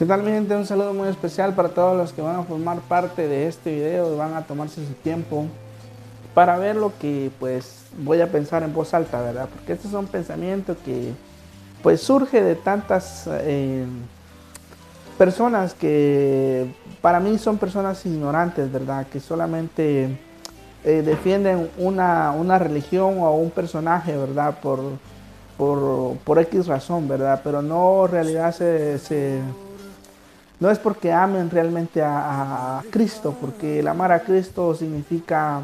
¿Qué tal, mi gente? Un saludo muy especial para todos los que van a formar parte de este video y van a tomarse su tiempo para ver lo que pues voy a pensar en voz alta, ¿verdad? Porque este es un pensamiento que pues surge de tantas personas que para mí son personas ignorantes, ¿verdad? Que solamente defienden una religión o un personaje, ¿verdad? Por X razón, ¿verdad? Pero no en realidad no es porque amen realmente a Cristo, porque el amar a Cristo significa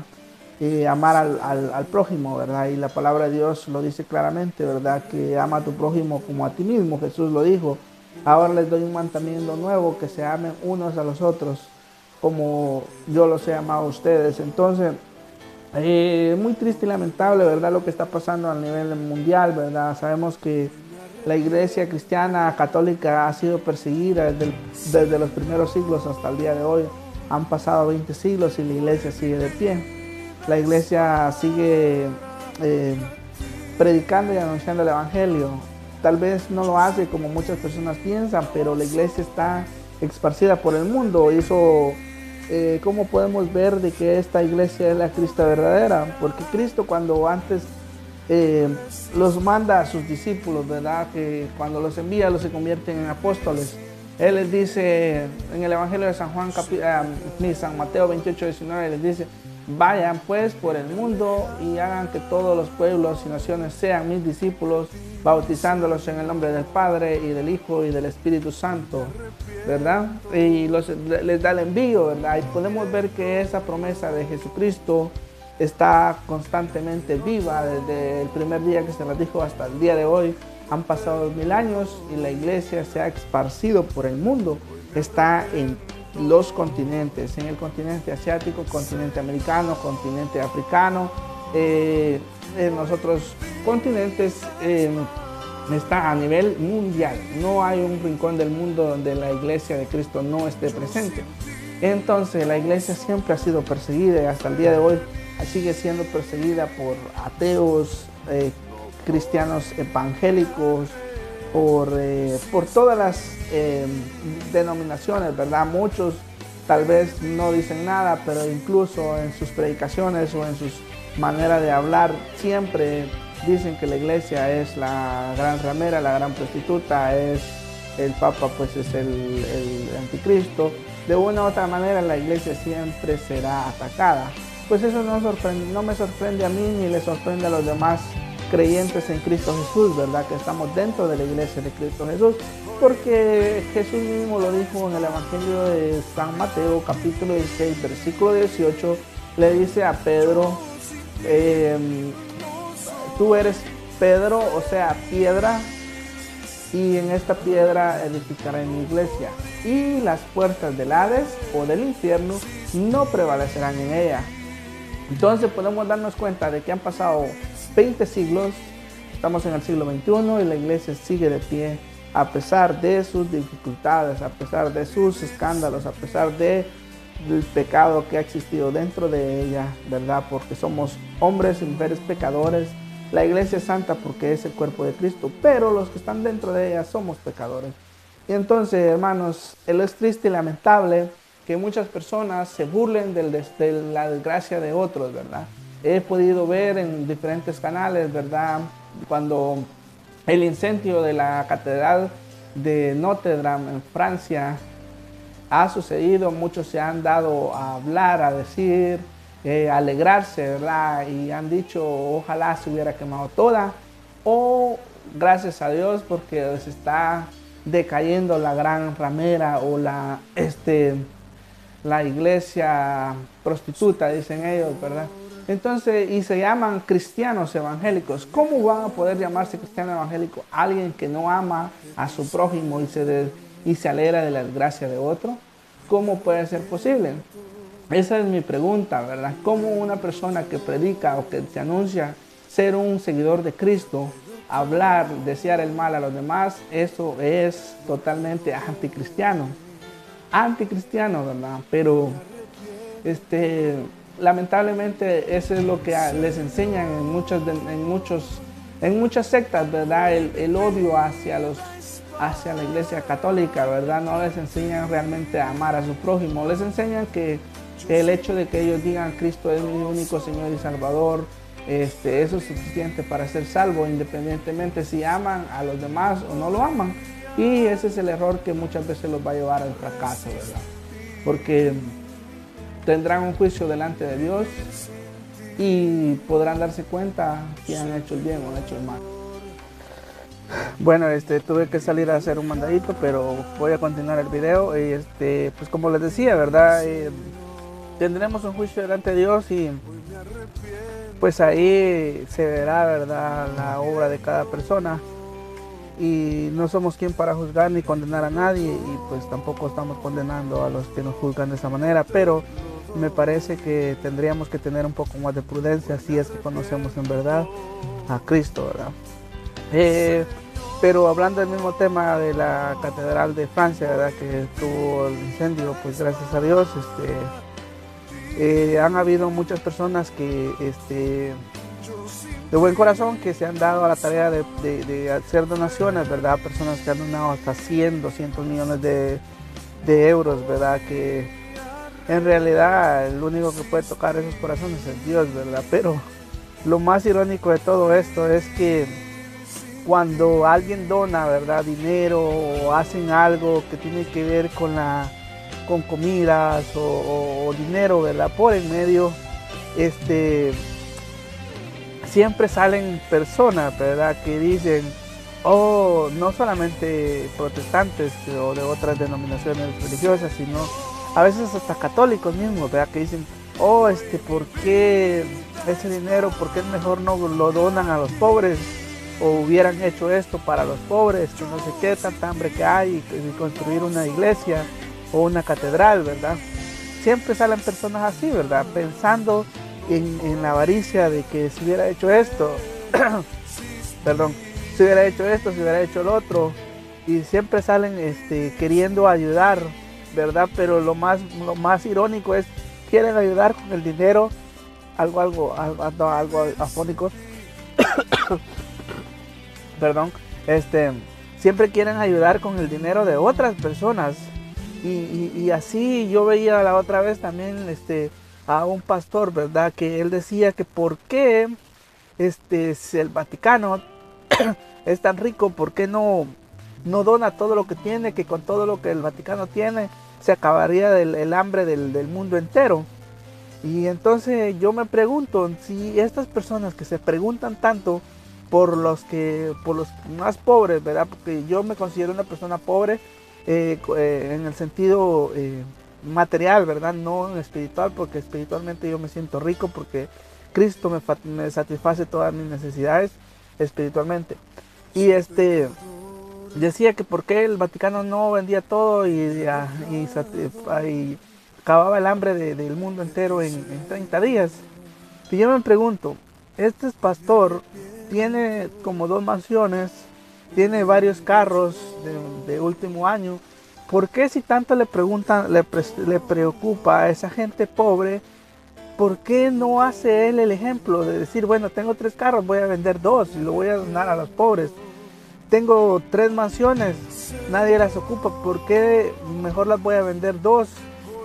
amar al prójimo, ¿verdad? Y la palabra de Dios lo dice claramente, ¿verdad? Que ama a tu prójimo como a ti mismo, Jesús lo dijo. Ahora les doy un mandamiento nuevo, que se amen unos a los otros, como yo los he amado a ustedes. Entonces, muy triste y lamentable, ¿verdad? Lo que está pasando a nivel mundial, ¿verdad? Sabemos que la iglesia cristiana católica ha sido perseguida desde los primeros siglos hasta el día de hoy. Han pasado 20 siglos y la iglesia sigue de pie. La iglesia sigue predicando y anunciando el evangelio. Tal vez no lo hace como muchas personas piensan, pero la iglesia está esparcida por el mundo. ¿Cómo podemos ver de que esta iglesia es la Cristo verdadera? Porque Cristo, cuando antes los manda a sus discípulos, ¿verdad? Que cuando los envía, los se convierten en apóstoles. Él les dice en el Evangelio de San Juan, San Mateo 28:19, les dice: vayan pues por el mundo y hagan que todos los pueblos y naciones sean mis discípulos, bautizándolos en el nombre del Padre y del Hijo y del Espíritu Santo, ¿verdad? Y les da el envío, ¿verdad? Y podemos ver que esa promesa de Jesucristo está constantemente viva desde el primer día que se las dijo hasta el día de hoy. Han pasado 2000 años y la iglesia se ha esparcido por el mundo. Está en los continentes, en el continente asiático, continente americano, continente africano, en los otros continentes. Está a nivel mundial. No hay un rincón del mundo donde la iglesia de Cristo no esté presente. Entonces la iglesia siempre ha sido perseguida y hasta el día de hoy sigue siendo perseguida por ateos, cristianos evangélicos, por todas las denominaciones, ¿verdad? Muchos tal vez no dicen nada, pero incluso en sus predicaciones o en sus maneras de hablar siempre dicen que la iglesia es la gran ramera, la gran prostituta, es el Papa, pues es el anticristo. De una u otra manera la iglesia siempre será atacada. Pues eso no me sorprende a mí ni le sorprende a los demás creyentes en Cristo Jesús, ¿verdad? Que estamos dentro de la iglesia de Cristo Jesús, porque Jesús mismo lo dijo en el Evangelio de San Mateo, capítulo 16, versículo 18, le dice a Pedro: tú eres Pedro, o sea, piedra, y en esta piedra edificaré mi iglesia, y las puertas del Hades o del infierno no prevalecerán en ella. Entonces podemos darnos cuenta de que han pasado 20 siglos, estamos en el siglo XXI y la iglesia sigue de pie a pesar de sus dificultades, a pesar de sus escándalos, a pesar del pecado que ha existido dentro de ella, ¿verdad? Porque somos hombres y mujeres pecadores. La iglesia es santa porque es el cuerpo de Cristo, pero los que están dentro de ella somos pecadores. Y entonces, hermanos, es triste y lamentable que muchas personas se burlen de la desgracia de otros, ¿verdad? He podido ver en diferentes canales, ¿verdad? Cuando el incendio de la catedral de Notre Dame en Francia ha sucedido, muchos se han dado a hablar, a decir, a alegrarse, ¿verdad? Y han dicho: ojalá se hubiera quemado toda, o gracias a Dios porque se está decayendo la gran ramera o la iglesia prostituta, dicen ellos, ¿verdad? Entonces, y se llaman cristianos evangélicos. ¿Cómo van a poder llamarse cristiano evangélico alguien que no ama a su prójimo y se alegra de la desgracia de otro? ¿Cómo puede ser posible? Esa es mi pregunta, ¿verdad? ¿Cómo una persona que predica o que se anuncia ser un seguidor de Cristo, hablar, desear el mal a los demás, eso es totalmente anticristiano? Anticristiano, ¿verdad? Pero lamentablemente eso es lo que les enseñan en muchas sectas, ¿verdad? El odio hacia hacia la iglesia católica, ¿verdad? No les enseñan realmente a amar a su prójimo, les enseñan que el hecho de que ellos digan Cristo es mi único Señor y Salvador, eso es suficiente para ser salvo, independientemente si aman a los demás o no lo aman. Y ese es el error que muchas veces los va a llevar al fracaso, ¿verdad? Porque tendrán un juicio delante de Dios y podrán darse cuenta si han hecho el bien o han hecho el mal. Bueno, tuve que salir a hacer un mandadito, pero voy a continuar el video. Pues como les decía, ¿verdad? Tendremos un juicio delante de Dios y pues ahí se verá, ¿verdad?, la obra de cada persona. Y no somos quien para juzgar ni condenar a nadie, y pues tampoco estamos condenando a los que nos juzgan de esa manera, pero me parece que tendríamos que tener un poco más de prudencia si es que conocemos en verdad a Cristo, ¿verdad? Pero hablando del mismo tema de la Catedral de Francia, ¿verdad?, que tuvo el incendio, pues gracias a Dios han habido muchas personas que de buen corazón que se han dado a la tarea de hacer donaciones, ¿verdad? Personas que han donado hasta 100, 200 millones de euros, ¿verdad? Que en realidad el único que puede tocar esos corazones es Dios, ¿verdad? Pero lo más irónico de todo esto es que cuando alguien dona, ¿verdad?, dinero o hacen algo que tiene que ver con comidas o dinero, ¿verdad?, por en medio, siempre salen personas, ¿verdad?, que dicen, oh, no solamente protestantes o de otras denominaciones religiosas, sino a veces hasta católicos mismos, ¿verdad?, que dicen, oh, ¿por qué ese dinero, por qué mejor no lo donan a los pobres? O hubieran hecho esto para los pobres, que no sé qué, tanta hambre que hay, y construir una iglesia o una catedral, ¿verdad? Siempre salen personas así, ¿verdad?, pensando en la avaricia de que si hubiera hecho esto, perdón, si hubiera hecho esto, si hubiera hecho el otro, y siempre salen queriendo ayudar, ¿verdad? Pero lo más irónico es, quieren ayudar con el dinero, algo afónico, perdón, siempre quieren ayudar con el dinero de otras personas, y así yo veía la otra vez también, a un pastor, ¿verdad?, que él decía que por qué si el Vaticano es tan rico, ¿por qué no dona todo lo que tiene? Que con todo lo que el Vaticano tiene se acabaría el hambre del mundo entero. Y entonces yo me pregunto, si estas personas que se preguntan tanto por los más pobres, ¿verdad?, porque yo me considero una persona pobre en el sentido material, ¿verdad?, no espiritual, porque espiritualmente yo me siento rico porque Cristo me satisface todas mis necesidades espiritualmente. Y decía que por qué el Vaticano no vendía todo y acababa el hambre del mundo entero en 30 días. Y yo me pregunto, este pastor tiene como 2 mansiones, tiene varios carros de último año. ¿Por qué, si tanto le preocupa a esa gente pobre, por qué no hace él el ejemplo de decir, bueno, tengo 3 carros, voy a vender 2 y lo voy a donar a los pobres? Tengo 3 mansiones, nadie las ocupa, ¿por qué mejor las voy a vender 2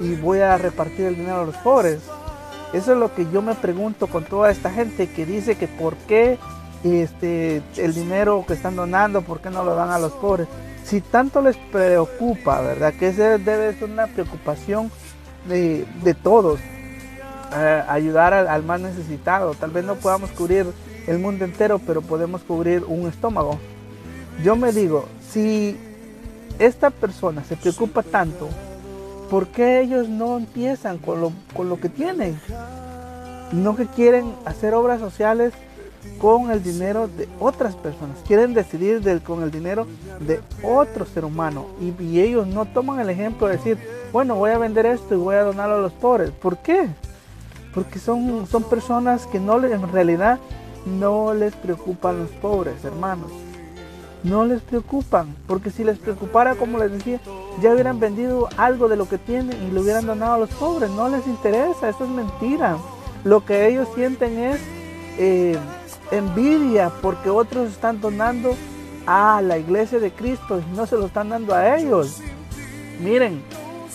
y voy a repartir el dinero a los pobres? Eso es lo que yo me pregunto con toda esta gente que dice que por qué el dinero que están donando, por qué no lo dan a los pobres. Si tanto les preocupa, ¿verdad?, que esa debe ser una preocupación de todos, ayudar al más necesitado. Tal vez no podamos cubrir el mundo entero, pero podemos cubrir un estómago. Yo me digo, si esta persona se preocupa tanto, ¿por qué ellos no empiezan con lo que tienen? No, que quieren hacer obras sociales con el dinero de otras personas, quieren decidir con el dinero de otro ser humano, y ellos no toman el ejemplo de decir, bueno, voy a vender esto y voy a donarlo a los pobres. ¿Por qué? Porque son personas que en realidad no les preocupan los pobres, hermanos. No les preocupan, porque si les preocupara, como les decía, ya hubieran vendido algo de lo que tienen y lo hubieran donado a los pobres. No les interesa, eso es mentira. Lo que ellos sienten es envidia porque otros están donando a la iglesia de Cristo y no se lo están dando a ellos? Miren,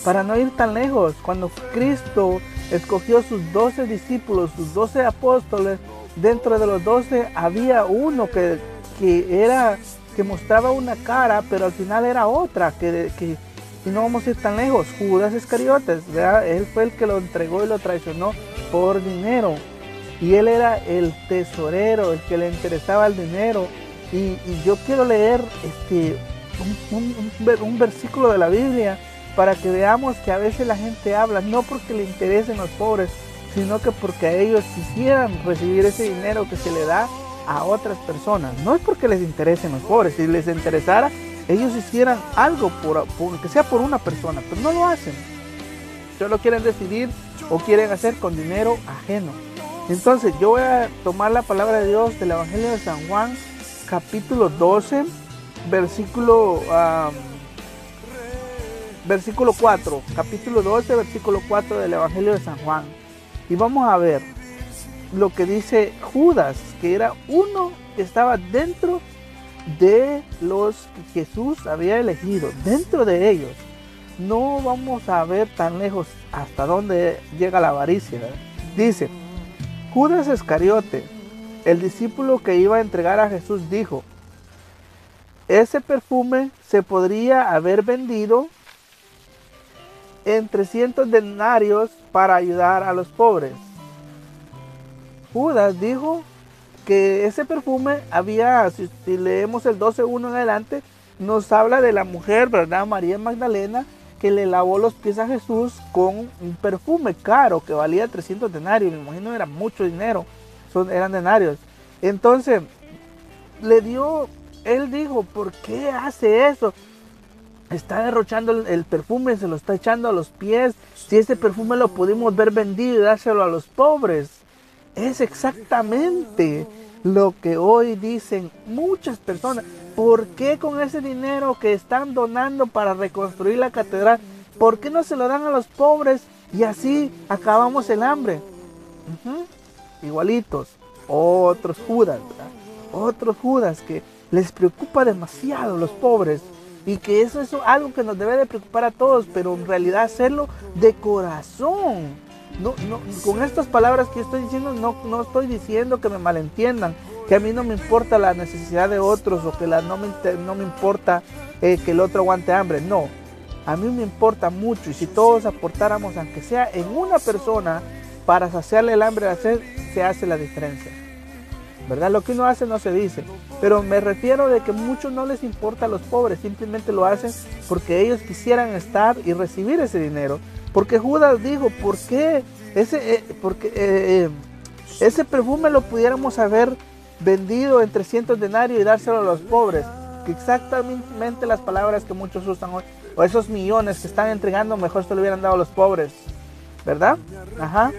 para no ir tan lejos, cuando Cristo escogió sus 12 discípulos, sus 12 apóstoles, dentro de los 12 había uno que mostraba una cara, pero al final era otra, y no vamos a ir tan lejos, Judas Iscariotes, ¿verdad? Él fue el que lo entregó y lo traicionó por dinero, y él era el tesorero, el que le interesaba el dinero. Y yo quiero leer un versículo de la Biblia para que veamos que a veces la gente habla no porque le interesen los pobres, sino que porque ellos quisieran recibir ese dinero que se le da a otras personas. No es porque les interesen los pobres. Si les interesara, ellos hicieran algo que sea por una persona, pero no lo hacen. Solo quieren decidir o quieren hacer con dinero ajeno. Entonces yo voy a tomar la palabra de Dios del Evangelio de San Juan, capítulo 12, versículo 4, capítulo 12, versículo 4 del Evangelio de San Juan. Y vamos a ver lo que dice Judas, que era uno que estaba dentro de los que Jesús había elegido, dentro de ellos. No vamos a ver tan lejos hasta dónde llega la avaricia, ¿verdad? Dice, Judas Iscariote, el discípulo que iba a entregar a Jesús, dijo, ese perfume se podría haber vendido en 300 denarios para ayudar a los pobres. Judas dijo que ese perfume había, si leemos el 12:1 en adelante, nos habla de la mujer, ¿verdad? María Magdalena, que le lavó los pies a Jesús con un perfume caro que valía 300 denarios. Me imagino era mucho dinero, eran denarios. Entonces, él dijo, ¿por qué hace eso? Está derrochando el perfume, se lo está echando a los pies. Si ese perfume lo pudimos ver vendido y dárselo a los pobres. Es exactamente lo que hoy dicen muchas personas. ¿Por qué con ese dinero que están donando para reconstruir la catedral, por qué no se lo dan a los pobres y así acabamos el hambre? Igualitos, otros Judas, ¿verdad? Otros Judas que les preocupa demasiado los pobres y que eso es algo que nos debe de preocupar a todos, pero en realidad hacerlo de corazón. No, con estas palabras que estoy diciendo, no estoy diciendo que me malentiendan, que a mí no me importa la necesidad de otros o que no me importa que el otro aguante hambre. No, a mí me importa mucho, y si todos aportáramos, aunque sea en una persona, para saciarle el hambre, se hace la diferencia, ¿verdad? Lo que uno hace no se dice, pero me refiero de que muchos no les importa a los pobres, simplemente lo hacen porque ellos quisieran estar y recibir ese dinero. Porque Judas dijo, ¿por qué ese perfume lo pudiéramos haber vendido en 300 denarios y dárselo a los pobres? Que exactamente las palabras que muchos usan hoy, o esos millones que están entregando, mejor se lo hubieran dado a los pobres, ¿verdad? Ajá.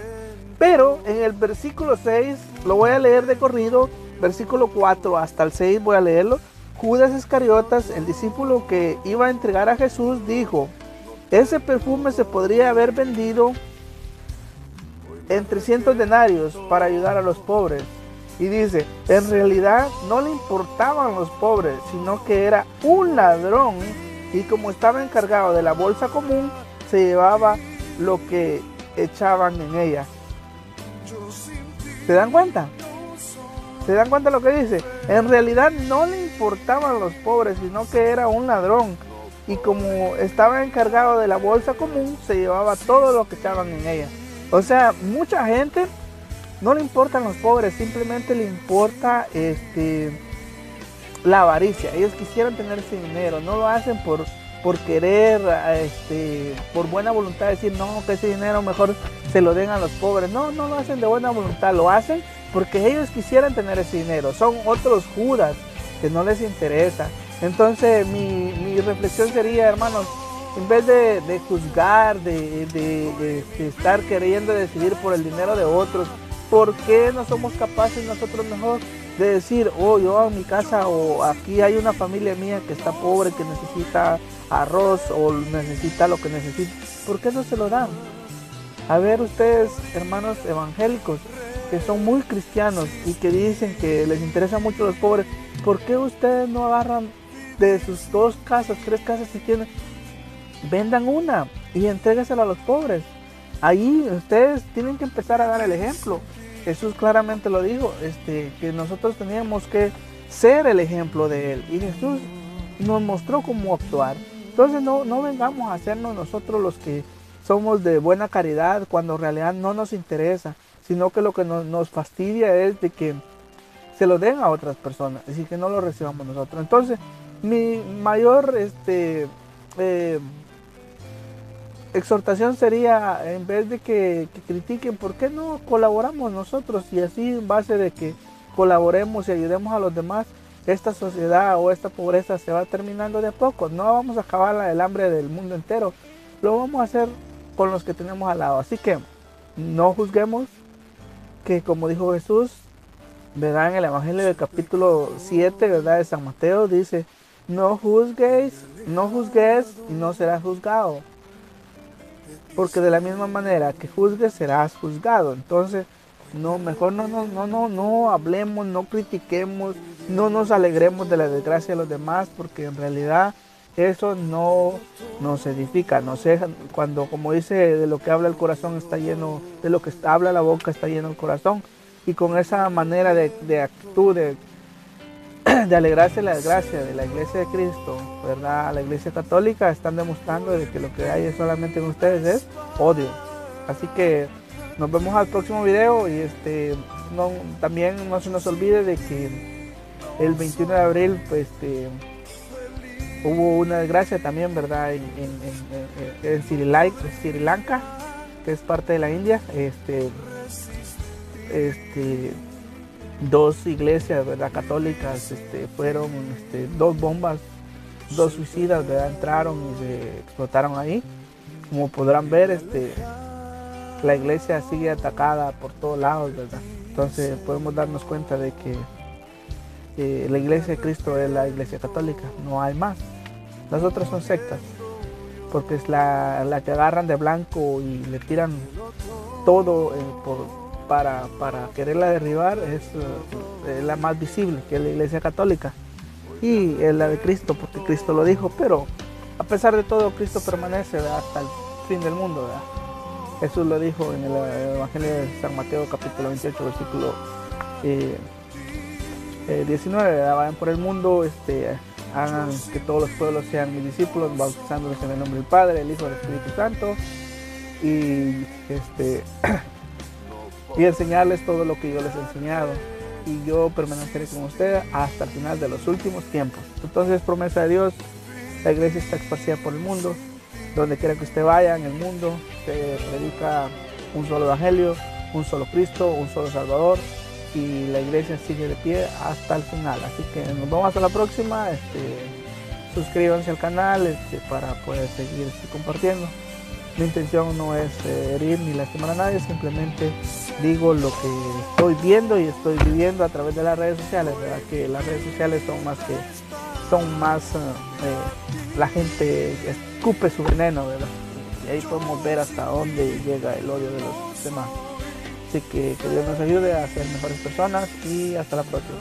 Pero en el versículo 6, lo voy a leer de corrido, versículo 4 hasta el 6 voy a leerlo. Judas Iscariotas, el discípulo que iba a entregar a Jesús, dijo, ese perfume se podría haber vendido en 300 denarios para ayudar a los pobres. Y dice, en realidad no le importaban los pobres, sino que era un ladrón, y como estaba encargado de la bolsa común, se llevaba lo que echaban en ella. ¿Se dan cuenta? ¿Se dan cuenta lo que dice? En realidad no le importaban los pobres, sino que era un ladrón, y como estaba encargado de la bolsa común, se llevaba todo lo que echaban en ella. O sea, mucha gente no le importan los pobres, simplemente le importa la avaricia. Ellos quisieran tener ese dinero, no lo hacen por querer, por buena voluntad, decir no, que ese dinero mejor se lo den a los pobres. No lo hacen de buena voluntad, lo hacen porque ellos quisieran tener ese dinero. Son otros Judas que no les interesa. Entonces mi reflexión sería, hermanos, en vez de juzgar, de estar queriendo decidir por el dinero de otros, ¿por qué no somos capaces nosotros mejor de decir, yo en mi casa o aquí hay una familia mía que está pobre, que necesita arroz o necesita lo que necesita? ¿Por qué no se lo dan? A ver ustedes, hermanos evangélicos, que son muy cristianos y que dicen que les interesan mucho los pobres, ¿por qué ustedes no agarran de sus 2 casas, 3 casas que tienen, vendan una y entréguesela a los pobres? Ahí ustedes tienen que empezar a dar el ejemplo. Jesús claramente lo dijo, que nosotros teníamos que ser el ejemplo de Él. Y Jesús nos mostró cómo actuar. Entonces no vengamos a hacernos nosotros los que somos de buena caridad cuando en realidad no nos interesa, sino que lo que nos fastidia es de que se lo den a otras personas, es decir, que no lo recibamos nosotros. Entonces, mi mayor exhortación sería, en vez de que critiquen, ¿por qué no colaboramos nosotros? Y así, en base de que colaboremos y ayudemos a los demás, esta sociedad o esta pobreza se va terminando de a poco. No vamos a acabar el hambre del mundo entero, lo vamos a hacer con los que tenemos al lado. Así que no juzguemos, que como dijo Jesús, ¿verdad? En el Evangelio del capítulo 7, ¿verdad? De San Mateo dice, no juzgues y no serás juzgado, porque de la misma manera que juzgues serás juzgado. Entonces, mejor no hablemos, no critiquemos, no nos alegremos de la desgracia de los demás, porque en realidad eso no nos edifica. No sé, cuando, como dice, de lo que habla el corazón está lleno, de lo que habla la boca está lleno el corazón. Y con esa manera de actitud, de alegrarse de la desgracia de la Iglesia de Cristo, ¿verdad? La Iglesia Católica, están demostrando de que lo que hay solamente en ustedes es odio. Así que nos vemos al próximo video y también no se nos olvide de que el 21 de abril pues, hubo una desgracia también, ¿verdad? En Sri Lanka, que es parte de la India. 2 iglesias, ¿verdad? Católicas, fueron 2 bombas, 2 suicidas, ¿verdad? Entraron y se explotaron ahí. Como podrán ver, la iglesia sigue atacada por todos lados, ¿verdad? Entonces podemos darnos cuenta de que la Iglesia de Cristo es la Iglesia Católica, no hay más. Las otras son sectas, porque es la que agarran de blanco y le tiran todo para quererla derribar, es la más visible, que es la Iglesia Católica, y es la de Cristo, porque Cristo lo dijo. Pero a pesar de todo, Cristo permanece, ¿verdad? Hasta el fin del mundo, ¿verdad? Jesús lo dijo en el Evangelio de San Mateo capítulo 28, versículo 19, ¿verdad? Vayan por el mundo, hagan que todos los pueblos sean mis discípulos, bautizándolos en el nombre del Padre, el Hijo y del Espíritu Santo, y y enseñarles todo lo que yo les he enseñado, y yo permaneceré con ustedes hasta el final de los últimos tiempos. Entonces, promesa de Dios, la iglesia está esparcida por el mundo. Donde quiera que usted vaya en el mundo, se predica un solo evangelio, un solo Cristo, un solo Salvador, y la iglesia sigue de pie hasta el final. Así que nos vemos hasta la próxima. Suscríbanse al canal para poder seguir compartiendo. Mi intención no es herir ni lastimar a nadie, simplemente digo lo que estoy viendo y estoy viviendo a través de las redes sociales, ¿verdad? Que las redes sociales son más la gente escupe su veneno, ¿verdad? Y ahí podemos ver hasta dónde llega el odio de los demás. Así que Dios nos ayude a ser mejores personas y hasta la próxima.